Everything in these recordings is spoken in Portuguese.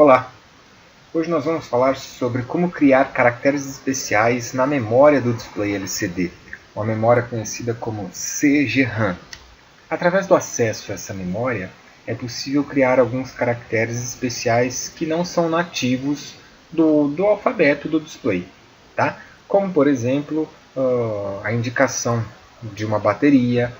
Olá! Hoje nós vamos falar sobre como criar caracteres especiais na memória do display LCD, uma memória conhecida como CGRAM. Através do acesso a essa memória, é possível criar alguns caracteres especiais que não são nativos do alfabeto do display, tá? Como, por exemplo, a indicação de uma bateria,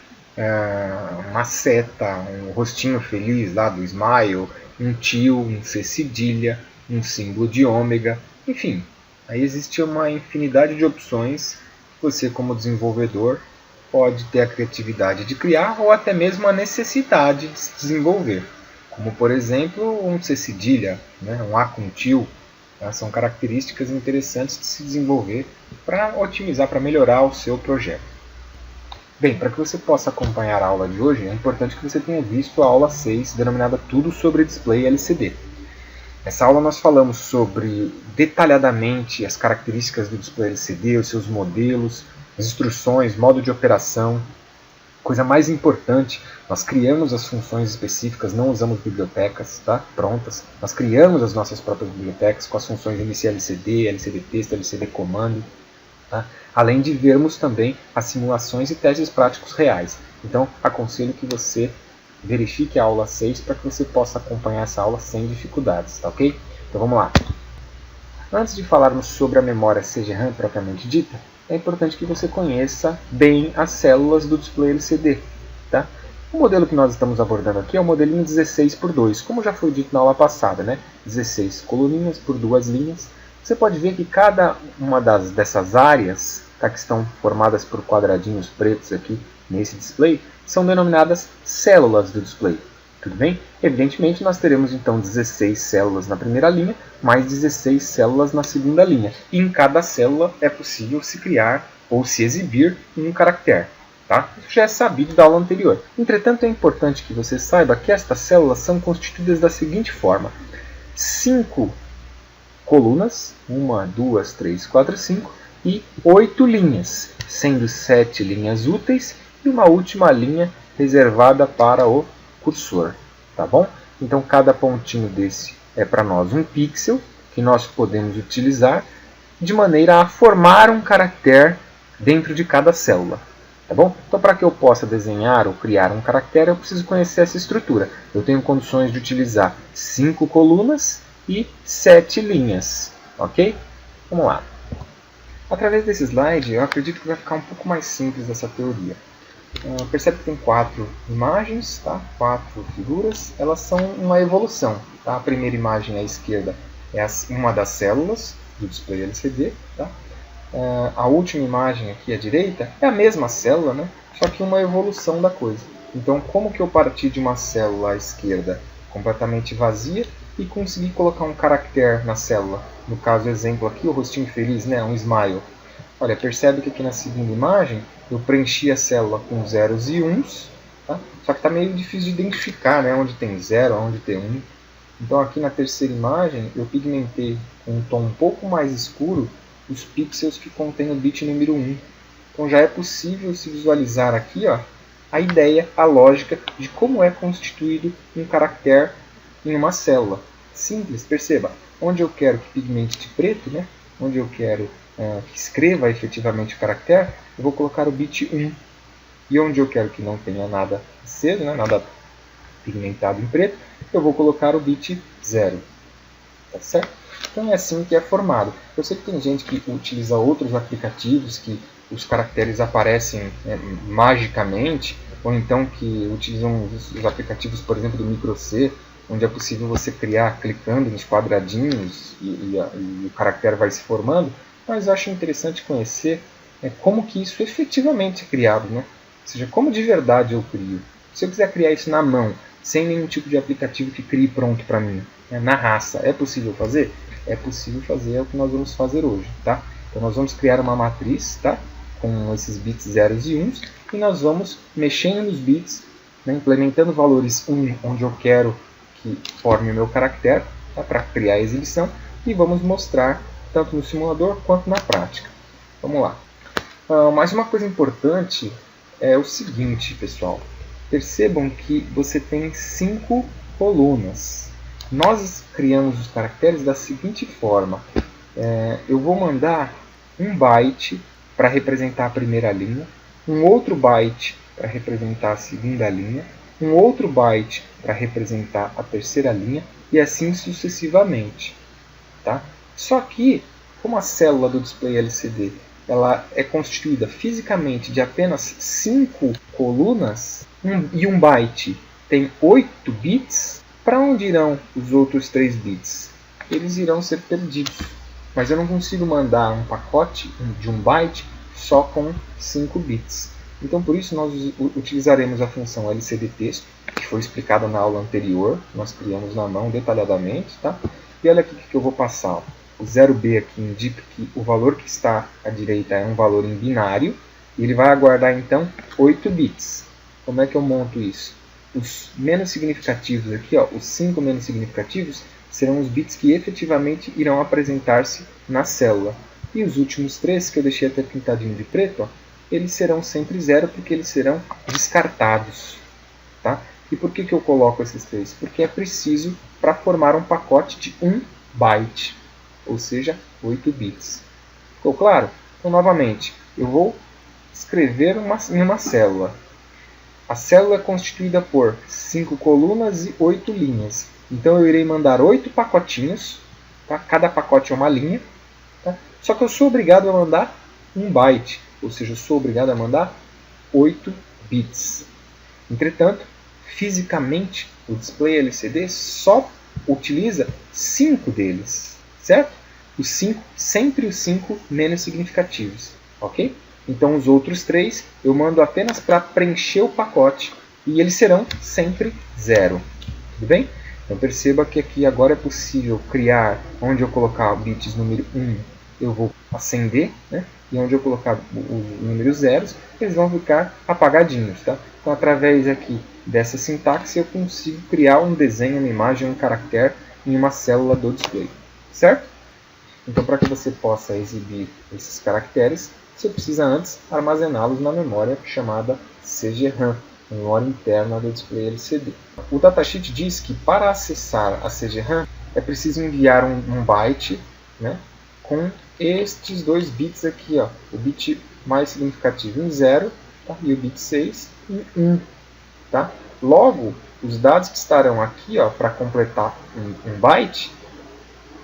uma seta, um rostinho feliz lá do Smile, um tio, um C cedilha, um símbolo de ômega, enfim. Aí existe uma infinidade de opções que você, como desenvolvedor, pode ter a criatividade de criar ou até mesmo a necessidade de se desenvolver. Como, por exemplo, um C cedilha, né? Um A com tio. São características interessantes de se desenvolver para otimizar, para melhorar o seu projeto. Bem, para que você possa acompanhar a aula de hoje, é importante que você tenha visto a aula 6, denominada Tudo sobre Display LCD. Nessa aula nós falamos sobre detalhadamente as características do display LCD, os seus modelos, as instruções, modo de operação. Coisa mais importante, nós criamos as funções específicas, não usamos bibliotecas prontas. Nós criamos as nossas próprias bibliotecas com as funções MCLCD, LCD Texto, LCD Comando. Além de vermos também as simulações e testes práticos reais. Então, aconselho que você verifique a aula 6 para que você possa acompanhar essa aula sem dificuldades, tá ok? Então vamos lá. Antes de falarmos sobre a memória CGRAM propriamente dita, é importante que você conheça bem as células do display LCD. Tá? O modelo que nós estamos abordando aqui é o modelinho 16x2, como já foi dito na aula passada, né? 16 coluninhas por 2 linhas. Você pode ver que cada uma dessas áreas, que estão formadas por quadradinhos pretos aqui nesse display, são denominadas células do display. Tudo bem? Evidentemente, nós teremos então 16 células na primeira linha, mais 16 células na segunda linha. E em cada célula é possível se criar ou se exibir um caractere. Tá? Isso já é sabido da aula anterior. Entretanto, é importante que você saiba que estas células são constituídas da seguinte forma. 5 colunas, 1, 2, 3, 4, 5, e 8 linhas, sendo 7 linhas úteis e uma última linha reservada para o cursor. Tá bom? Então, cada pontinho desse é para nós um pixel que nós podemos utilizar de maneira a formar um caractere dentro de cada célula. Tá bom? Então, para que eu possa desenhar ou criar um caractere, eu preciso conhecer essa estrutura. Eu tenho condições de utilizar 5 colunas e 7 linhas. Ok? Vamos lá. Através desse slide, eu acredito que vai ficar um pouco mais simples essa teoria. Percebe que tem 4 imagens, 4 figuras, elas são uma evolução. A primeira imagem à esquerda é uma das células do display LCD. A última imagem aqui à direita é a mesma célula, né? Só que uma evolução da coisa. Então, como que eu parti de uma célula à esquerda completamente vazia e consegui colocar um caractere na célula? No caso, exemplo aqui, o rostinho feliz, né? Um smile. Olha, percebe que aqui na segunda imagem eu preenchi a célula com zeros e uns, só que está meio difícil de identificar, né? Onde tem 0, onde tem 1. Então aqui na terceira imagem eu pigmentei com um tom um pouco mais escuro os pixels que contêm o bit número 1. Então já é possível se visualizar aqui a ideia, a lógica de como é constituído um caractere em uma célula. Simples, perceba. Onde eu quero que pigmente de preto, né? Onde eu quero que escreva efetivamente o caractere, eu vou colocar o bit 1. E onde eu quero que não tenha nada aceso, né? Nada pigmentado em preto, eu vou colocar o bit 0. Tá certo? Então é assim que é formado. Eu sei que tem gente que utiliza outros aplicativos que os caracteres aparecem magicamente, ou então que utilizam os aplicativos, por exemplo, do Micro-C, onde é possível você criar clicando nos quadradinhos e o caractere vai se formando, mas eu acho interessante conhecer como que isso efetivamente é criado, né? Ou seja, como de verdade eu crio. Se eu quiser criar isso na mão, sem nenhum tipo de aplicativo que crie pronto para mim, na raça, é possível fazer? É possível fazer, é o que nós vamos fazer hoje. Tá? Então nós vamos criar uma matriz com esses bits zeros e uns, e nós vamos mexendo nos bits, né, implementando valores 1 onde eu quero que forme o meu caractere, para criar a exibição, e vamos mostrar tanto no simulador quanto na prática. Vamos lá. Mas uma coisa importante é o seguinte, pessoal. Percebam que você tem 5 colunas. nós criamos os caracteres da seguinte forma. Eu vou mandar um byte para representar a primeira linha, um outro byte para representar a segunda linha, um outro byte para representar a terceira linha e assim sucessivamente. Tá? Só que, como a célula do display LCD ela é constituída fisicamente de apenas 5 colunas e um byte tem 8 bits, para onde irão os outros 3 bits? Eles irão ser perdidos. Mas eu não consigo mandar um pacote de 1 byte só com 5 bits. Então, por isso, nós utilizaremos a função LCD-texto, que foi explicada na aula anterior. Nós criamos na mão detalhadamente. Tá? E olha aqui o que eu vou passar. O 0B aqui indica que o valor que está à direita é um valor em binário. E ele vai aguardar, então, 8 bits. Como é que eu monto isso? Os menos significativos aqui, ó, os 5 menos significativos, serão os bits que efetivamente irão apresentar-se na célula. E os últimos 3, que eu deixei até pintadinho de preto, ó, eles serão sempre 0 porque eles serão descartados. Tá? E por que eu coloco esses 3? Porque é preciso para formar um pacote de 1 byte, ou seja, 8 bits. Ficou claro? Então, novamente, eu vou escrever em uma célula. A célula é constituída por 5 colunas e 8 linhas. Então eu irei mandar 8 pacotinhos. Tá? Cada pacote é uma linha. Tá? Só que eu sou obrigado a mandar 1 byte. Ou seja, eu sou obrigado a mandar 8 bits. Entretanto, fisicamente, o display LCD só utiliza 5 deles. Certo? Sempre os 5 menos significativos. Ok? Então os outros 3 eu mando apenas para preencher o pacote e eles serão sempre 0. Tudo bem? Então perceba que aqui agora é possível criar, onde eu colocar o bits número 1, eu vou acender, né? E onde eu colocar os números zeros, eles vão ficar apagadinhos. Tá? Então através aqui dessa sintaxe eu consigo criar um desenho, uma imagem, um caractere em uma célula do display. Certo? Então para que você possa exibir esses caracteres, você precisa antes armazená-los na memória chamada CGRAM, memória interna do display LCD. O datasheet diz que para acessar a CGRAM é preciso enviar um byte, né, com estes 2 bits aqui, ó, o bit mais significativo em 0, tá, e o bit 6 em 1. Tá? Logo, os dados que estarão aqui para completar um byte,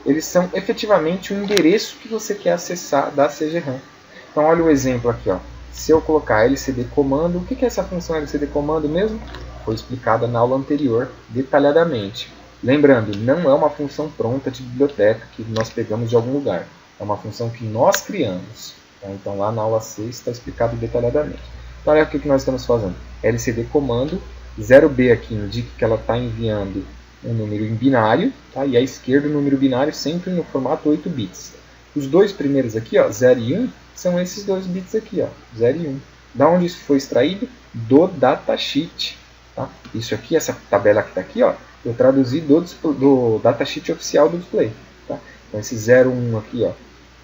eles são efetivamente o endereço que você quer acessar da CGRAM. Então olha o exemplo aqui. Ó. Se eu colocar LCD comando, o que é essa função LCD comando mesmo? Foi explicada na aula anterior detalhadamente. Lembrando, não é uma função pronta de biblioteca que nós pegamos de algum lugar. É uma função que nós criamos. Tá? Então lá na aula 6 está explicado detalhadamente. Então olha o que nós estamos fazendo. LCD comando, 0B aqui indica que ela está enviando um número em binário, tá? E à esquerda o número binário sempre no formato 8 bits. Os 2 primeiros aqui, ó, 0 e 1, são esses 2 bits aqui, ó, 0 e 1. Da onde isso foi extraído? Do datasheet. Tá? Isso aqui, essa tabela que está aqui, ó, eu traduzi do datasheet oficial do display. Tá? Então esse 0, 1 aqui, ó,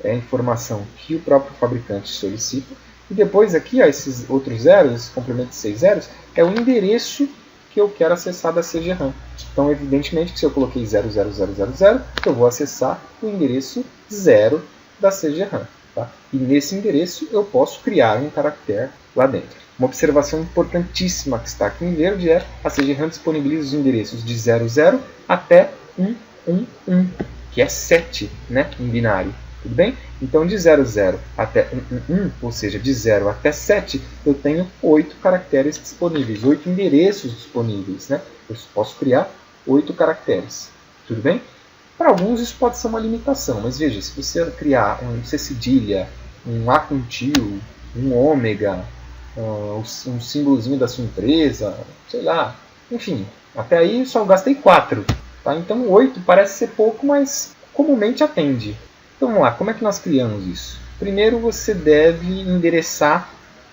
é a informação que o próprio fabricante solicita. E depois aqui, ó, esses outros zeros, esse complemento de 6 zeros, é o endereço que eu quero acessar da CGRAM. Então, evidentemente, que se eu coloquei 00000, eu vou acessar o endereço 0 da CGRAM. Tá? E nesse endereço eu posso criar um caractere lá dentro. Uma observação importantíssima que está aqui em verde é a CGRAM disponibiliza os endereços de 00 até 111, que é 7, né, em binário. Tudo bem? Então, de 00 até 111, ou seja, de 0 até 7, eu tenho 8 caracteres disponíveis, 8 endereços disponíveis. Né? Eu posso criar 8 caracteres. Tudo bem? Para alguns isso pode ser uma limitação, mas veja, se você criar um C cedilha, um A com tio, um ômega, um símbolozinho da sua empresa, sei lá, enfim, até aí só gastei 4. Tá? Então 8 parece ser pouco, mas comumente atende. Então vamos lá, como é que nós criamos isso? Primeiro você deve endereçar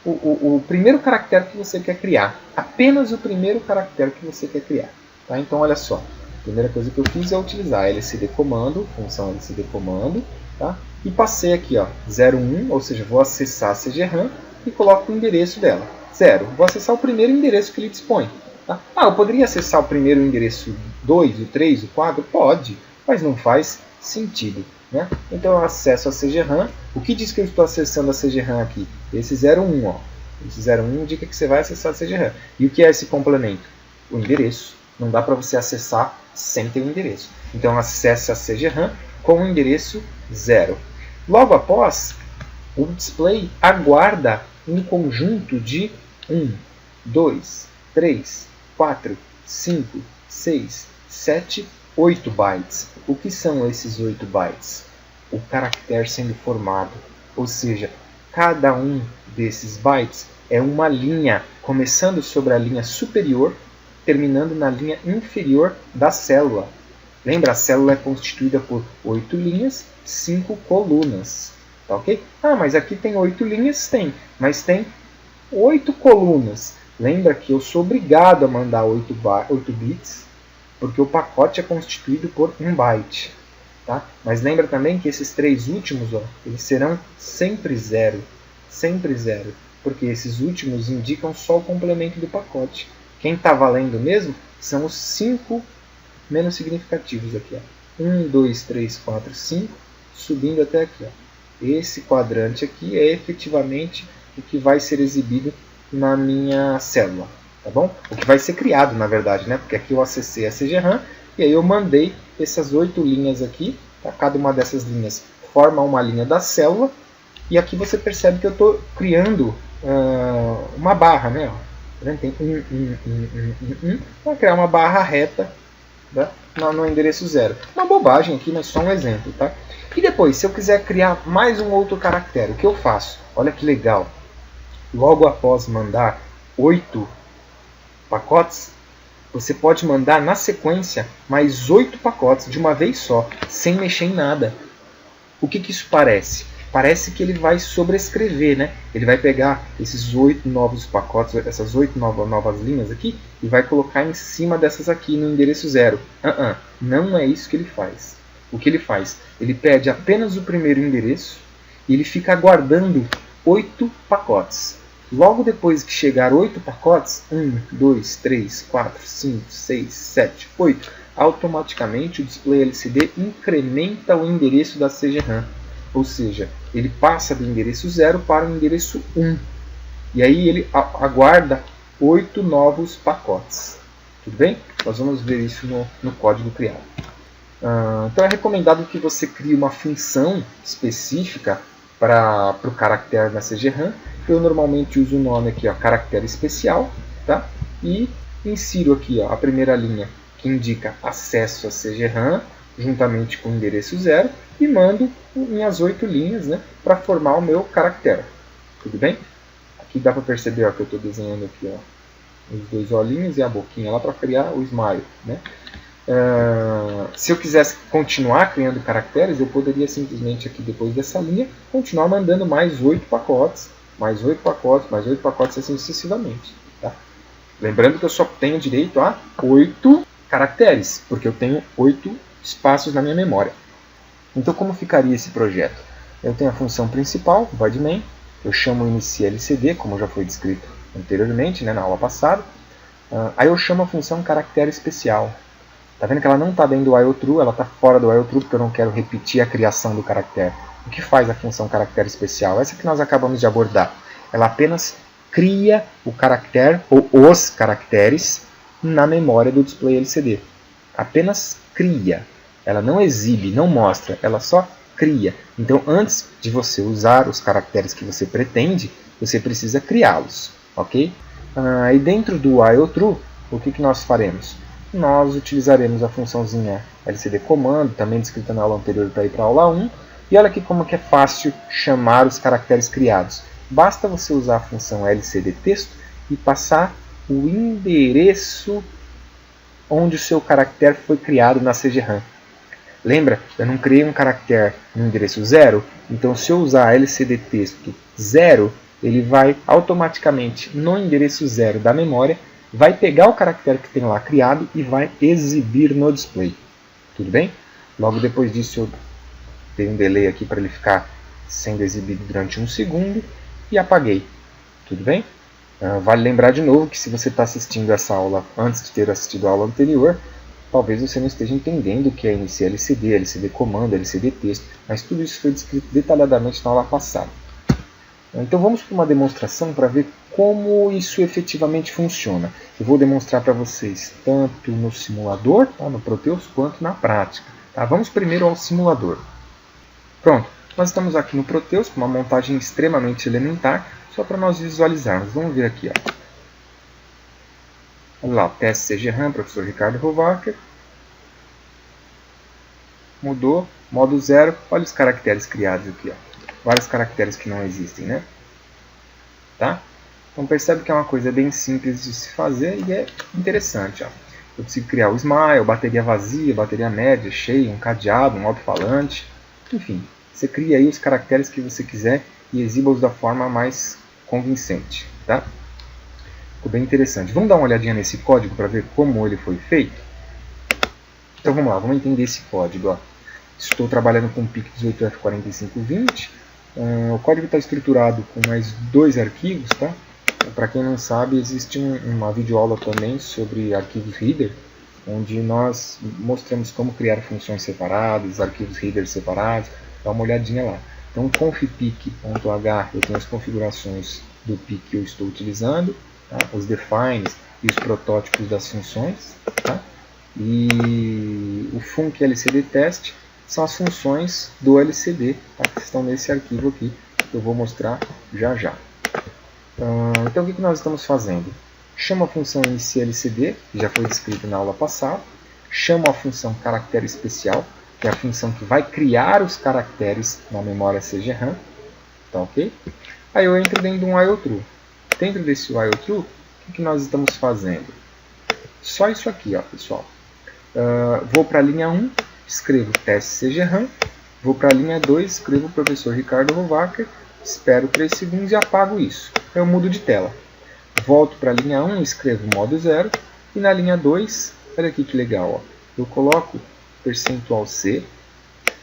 o primeiro caractere que você quer criar. Apenas o primeiro caractere que você quer criar. Tá? Então olha só, a primeira coisa que eu fiz é utilizar LCD comando, função LCD comando, tá? E passei aqui, ó, 01, ou seja, vou acessar a CGRAM e coloco o endereço dela. 0, vou acessar o primeiro endereço que ele dispõe. Tá? Eu poderia acessar o primeiro endereço 2, o 3, o 4? Pode, mas não faz sentido. Né? Então eu acesso a CGRAM. O que diz que eu estou acessando a CGRAM aqui? Esse 01, ó. Esse 01 indica que você vai acessar a CGRAM. E o que é esse complemento? O endereço. Não dá para você acessar sem ter o endereço. Então acesse a CGRAM com o endereço 0. Logo após, o display aguarda um conjunto de 1, 2, 3, 4, 5, 6, 7, 8 bytes. O que são esses 8 bytes? O caractere sendo formado. Ou seja, cada um desses bytes é uma linha, começando sobre a linha superior, terminando na linha inferior da célula. Lembra, a célula é constituída por 8 linhas, 5 colunas. Tá ok? Mas aqui tem 8 linhas? Tem. Mas tem 8 colunas. Lembra que eu sou obrigado a mandar 8 bits, porque o pacote é constituído por 1 byte. Tá? Mas lembra também que esses 3 últimos, ó, eles serão sempre 0. Sempre 0. Porque esses últimos indicam só o complemento do pacote. Quem está valendo mesmo são os 5 menos significativos aqui. 1, 2, 3, 4, 5, subindo até aqui. Ó. Esse quadrante aqui é efetivamente o que vai ser exibido na minha célula. Tá bom? O que vai ser criado, na verdade, né? Porque aqui eu acessei a CGRAM e aí eu mandei essas 8 linhas aqui. Tá? Cada uma dessas linhas forma uma linha da célula. E aqui você percebe que eu estou criando uma barra. Né? Tem 1. Vai criar uma barra reta, tá? no endereço 0. Uma bobagem aqui, mas só um exemplo. Tá? E depois, se eu quiser criar mais um outro caractere, o que eu faço? Olha que legal. Logo após mandar 8 pacotes, você pode mandar na sequência mais 8 pacotes de uma vez só, sem mexer em nada. O que isso parece? Parece que ele vai sobrescrever, né? Ele vai pegar esses 8 novos pacotes, essas 8 novas linhas aqui, e vai colocar em cima dessas aqui no endereço 0. Não é isso que ele faz. O que ele faz? Ele pede apenas o primeiro endereço e ele fica aguardando 8 pacotes. Logo depois que chegar 8 pacotes, 1, 2, 3, 4, 5, 6, 7, 8, automaticamente o display LCD incrementa o endereço da CGRAM. Ou seja, ele passa do endereço 0 para o endereço 1. E aí ele aguarda 8 novos pacotes. Tudo bem? Nós vamos ver isso no código criado. Então é recomendado que você crie uma função específica para o caractere da CGRAM. Eu normalmente uso o nome aqui, ó, caractere especial, tá? E insiro aqui, ó, a primeira linha que indica acesso a CGRAM, juntamente com o endereço 0, e mando minhas 8 linhas, né, para formar o meu caractere. Tudo bem? Aqui dá para perceber, ó, que eu estou desenhando aqui, ó, os 2 olhinhos e a boquinha lá para criar o smile, né? Se eu quisesse continuar criando caracteres, eu poderia simplesmente aqui depois dessa linha continuar mandando mais 8 pacotes, mais 8 pacotes, mais 8 pacotes, assim sucessivamente. Tá? Lembrando que eu só tenho direito a 8 caracteres, porque eu tenho 8 espaços na minha memória. Então como ficaria esse projeto? Eu tenho a função principal, void_main, eu chamo o inicialCD, como já foi descrito anteriormente, né, na aula passada. Aí eu chamo a função caractere especial. Tá vendo que ela não está dentro do IOTrue, ela está fora do IOTrue porque eu não quero repetir a criação do caractere. O que faz a função caractere especial? Essa que nós acabamos de abordar. Ela apenas cria o caractere ou os caracteres na memória do display LCD. Apenas cria. Ela não exibe, não mostra, ela só cria. Então antes de você usar os caracteres que você pretende, você precisa criá-los. Ok? E dentro do IOTrue, o que nós faremos? Nós utilizaremos a funçãozinha LCD comando, também descrita na aula anterior para ir para a aula 1. E olha aqui como que é fácil chamar os caracteres criados. Basta você usar a função LCD texto e passar o endereço onde o seu caractere foi criado na CGRAM. Lembra? Eu não criei um caractere no endereço 0, então se eu usar LCD texto 0, ele vai automaticamente no endereço 0 da memória, vai pegar o caractere que tem lá criado e vai exibir no display. Tudo bem? Logo depois disso eu dei um delay aqui para ele ficar sendo exibido durante 1 segundo e apaguei. Tudo bem? Vale lembrar de novo que se você está assistindo essa aula antes de ter assistido a aula anterior, talvez você não esteja entendendo o que é iniciar LCD, LCD comando, LCD texto, mas tudo isso foi descrito detalhadamente na aula passada. Então vamos para uma demonstração para ver como isso efetivamente funciona. Eu vou demonstrar para vocês tanto no simulador, tá, no Proteus, quanto na prática. Tá? Vamos primeiro ao simulador. Pronto, nós estamos aqui no Proteus com uma montagem extremamente elementar, só para nós visualizarmos. Vamos ver aqui. Ó. Olha lá, teste CGRAM, professor Ricardo Rovacher. Mudou, modo 0, olha os caracteres criados aqui. Ó. Vários caracteres que não existem, né? Tá? Então percebe que é uma coisa bem simples de se fazer e é interessante. Ó. Eu consigo criar o smile, bateria vazia, bateria média, cheia, um cadeado, um alto-falante. Enfim, você cria aí os caracteres que você quiser e exiba-os da forma mais convincente. Tá? Ficou bem interessante. Vamos dar uma olhadinha nesse código para ver como ele foi feito? Então vamos lá, vamos entender esse código. Ó. Estou trabalhando com o PIC 18F4520. O código está estruturado com mais 2 arquivos, tá? Para quem não sabe, existe uma videoaula também sobre arquivos reader, onde nós mostramos como criar funções separadas, arquivos reader separados. Dá uma olhadinha lá. Então, confpic.h eu tenho as configurações do PIC que eu estou utilizando, tá? Os defines e os protótipos das funções, tá? E o func_lcd_test são as funções do LCD, tá? Que estão nesse arquivo aqui, que eu vou mostrar já já. Então o que nós estamos fazendo? Chamo a função inicialCD, que já foi descrita na aula passada. Chamo a função caractere especial, que é a função que vai criar os caracteres na memória CGRAM. Tá ok? Aí eu entro dentro de um while true. Dentro desse while true, o que nós estamos fazendo? Só isso aqui, ó, pessoal. Vou para a linha 1, escrevo teste CGRAM. Vou para a linha 2, escrevo o professor Ricardo Rovacher. Espero 3 segundos e apago isso. Eu mudo de tela. Volto para a linha 1, escrevo modo 0. E na linha 2, olha aqui que legal. Ó. Eu coloco percentual C,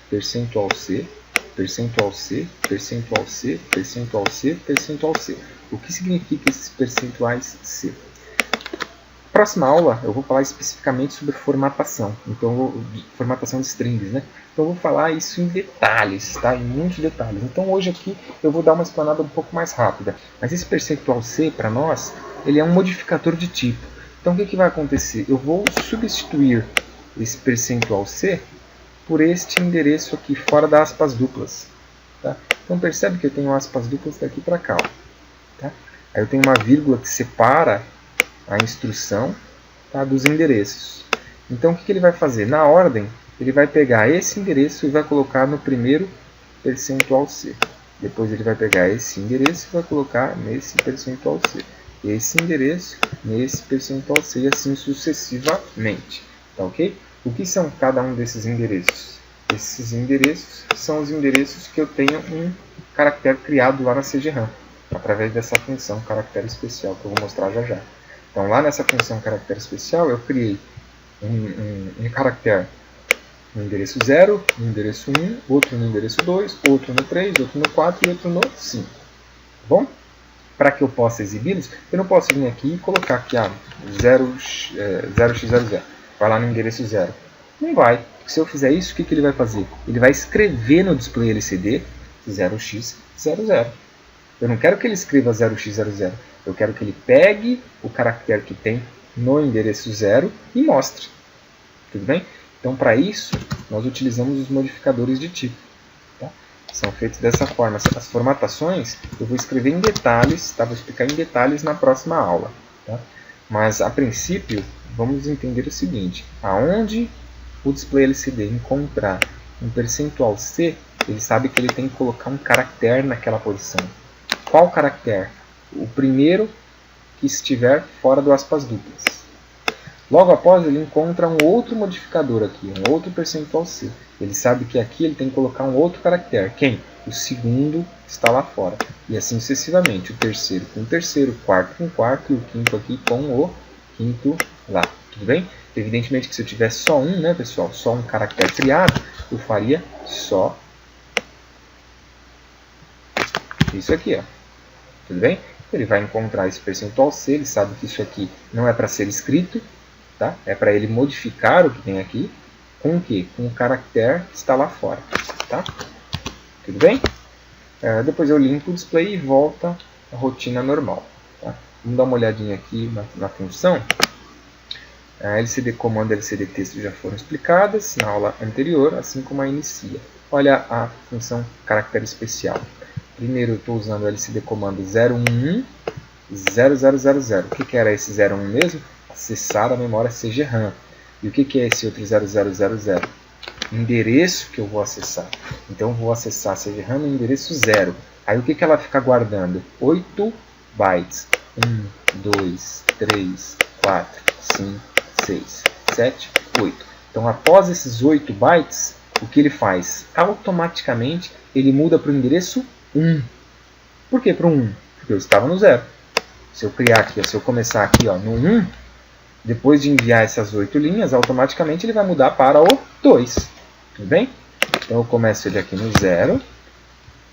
percentual C, percentual C, percentual C, percentual C, percentual C. O que significa esses percentuais C? Próxima aula eu vou falar especificamente sobre formatação, então formatação de strings, né? Então eu vou falar isso em detalhes, tá? Em muitos detalhes. Então hoje aqui eu vou dar uma explanada um pouco mais rápida. Mas esse percentual C para nós, ele é um modificador de tipo. Então o que vai acontecer? Eu vou substituir esse percentual C por este endereço aqui fora das aspas duplas, tá? Então percebe que eu tenho aspas duplas daqui para cá, ó, tá? Aí eu tenho uma vírgula que separa a instrução, tá, dos endereços. Então o que ele vai fazer? Na ordem, ele vai pegar esse endereço e vai colocar no primeiro percentual C. Depois ele vai pegar esse endereço e vai colocar nesse percentual C. Esse endereço nesse percentual C e assim sucessivamente. Tá ok? O que são cada um desses endereços? Esses endereços são os endereços que eu tenho um caractere criado lá na CGRAM, através dessa função caractere especial que eu vou mostrar já já. Então, lá nessa função caractere especial, eu criei um caractere no endereço 0, no endereço 1, outro no endereço 2, outro no 3, outro no 4 e outro no 5. Tá bom? Para que eu possa exibi-los, eu não posso vir aqui e colocar aqui 0x00. Vai lá no endereço 0. Não vai. Porque se eu fizer isso, o que ele vai fazer? Ele vai escrever no display LCD 0x00. Eu não quero que ele escreva 0x00. Eu quero que ele pegue o caractere que tem no endereço 0 e mostre. Tudo bem? Então, para isso, nós utilizamos os modificadores de tipo. Tá? São feitos dessa forma. As formatações eu vou escrever em detalhes, tá? Vou explicar em detalhes na próxima aula. Tá? Mas, a princípio, vamos entender o seguinte. Aonde o display LCD encontrar um percentual C, ele sabe que ele tem que colocar um caractere naquela posição. Qual caractere? O primeiro que estiver fora do aspas duplas. Logo após, ele encontra um outro modificador aqui, um outro percentual C. Ele sabe que aqui ele tem que colocar um outro caractere. Quem? O segundo está lá fora. E assim sucessivamente. O terceiro com o terceiro, o quarto com o quarto e o quinto aqui com o quinto lá. Tudo bem? Evidentemente que se eu tivesse só um, né, pessoal? Só um caractere criado, eu faria só isso aqui, ó. Tudo bem? ele vai encontrar esse percentual C, ele sabe que isso aqui não é para ser escrito, tá? É para ele modificar o que tem aqui, com o quê? Com o caractere que está lá fora, tá? Tudo bem? Depois eu limpo o display e volta a rotina normal. Tá? Vamos dar uma olhadinha aqui na função. A LCD comando e a LCD texto já foram explicadas na aula anterior, assim como a inicia. Olha a função caractere especial. Primeiro eu estou usando o LCD comando 011 0000. O que era esse 01 mesmo? Acessar a memória CGRAM. E o que é esse outro 0000? Endereço que eu vou acessar. Então eu vou acessar a CGRAM no endereço 0. Aí o que ela fica guardando? 8 bytes. 1, 2, 3, 4, 5, 6, 7, 8. Então após esses 8 bytes, o que ele faz? Automaticamente ele muda para o endereço 1. Por que para o 1? Porque eu estava no 0. Se eu criar aqui, se eu começar aqui no 1, depois de enviar essas 8 linhas, automaticamente ele vai mudar para o 2. Tudo bem? Então eu começo ele aqui no 0.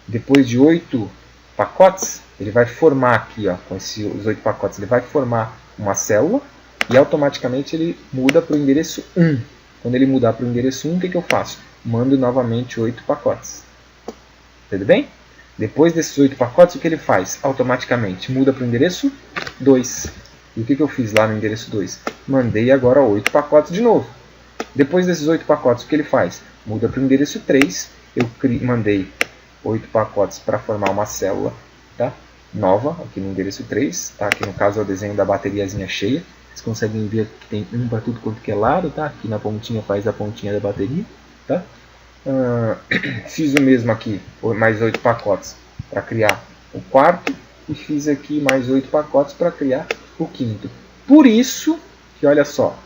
Depois de 8 pacotes, ele vai formar aqui, com os 8 pacotes, ele vai formar uma célula e automaticamente ele muda para o endereço 1. Quando ele mudar para o endereço 1, o que eu faço? Mando novamente 8 pacotes. Tudo bem? Depois desses 8 pacotes, o que ele faz? Automaticamente muda para o endereço 2. E o que eu fiz lá no endereço 2? Mandei agora 8 pacotes de novo. Depois desses 8 pacotes, o que ele faz? Muda para o endereço 3. Eu mandei 8 pacotes para formar uma célula, tá? Nova, aqui no endereço 3. Tá? Aqui no caso é o desenho da bateriazinha cheia. Vocês conseguem ver que tem um para tudo quanto que é lado. Tá? Aqui na pontinha faz a pontinha da bateria. Tá? Fiz o mesmo aqui, mais 8 pacotes para criar o quarto. E fiz aqui mais 8 pacotes para criar o quinto. Por isso que, olha só,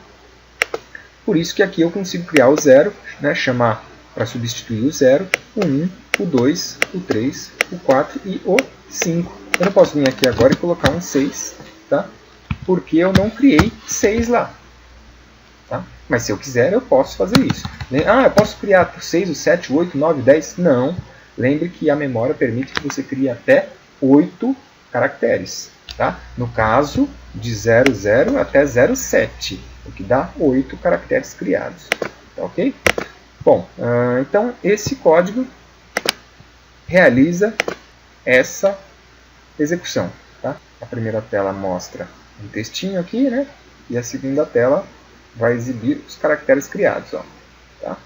por isso que aqui eu consigo criar o 0, né, chamar para substituir o 0, o 1, o 2, o 3, o 4 e o 5. Eu não posso vir aqui agora e colocar um 6, tá? Porque eu não criei 6 lá. Tá? Mas se eu quiser, eu posso fazer isso. Eu posso criar o 6, o 7, o 8, o 9, o 10? Não. Lembre que a memória permite que você crie até 8 caracteres. Tá? No caso, de 00 até 07, o que dá 8 caracteres criados. Tá, ok? Bom, então esse código realiza essa execução. Tá? A primeira tela mostra um textinho aqui, né? E a segunda tela vai exibir os caracteres criados. Ó. Tá?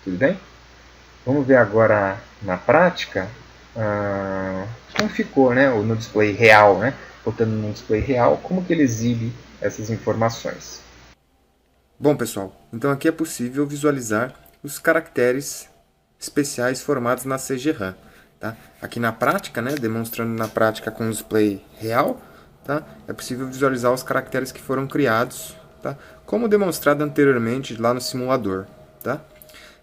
Tudo bem? Vamos ver agora na prática como ficou, né, no display real, né? Botando no display real, como que ele exibe essas informações. Bom, pessoal, então aqui é possível visualizar os caracteres especiais formados na CGRAM. Tá? Aqui na prática, né, demonstrando na prática com o display real, tá? É possível visualizar os caracteres que foram criados, tá? Como demonstrado anteriormente lá no simulador. Tá?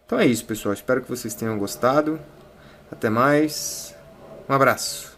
Então é isso, pessoal. Espero que vocês tenham gostado. Até mais. Um abraço.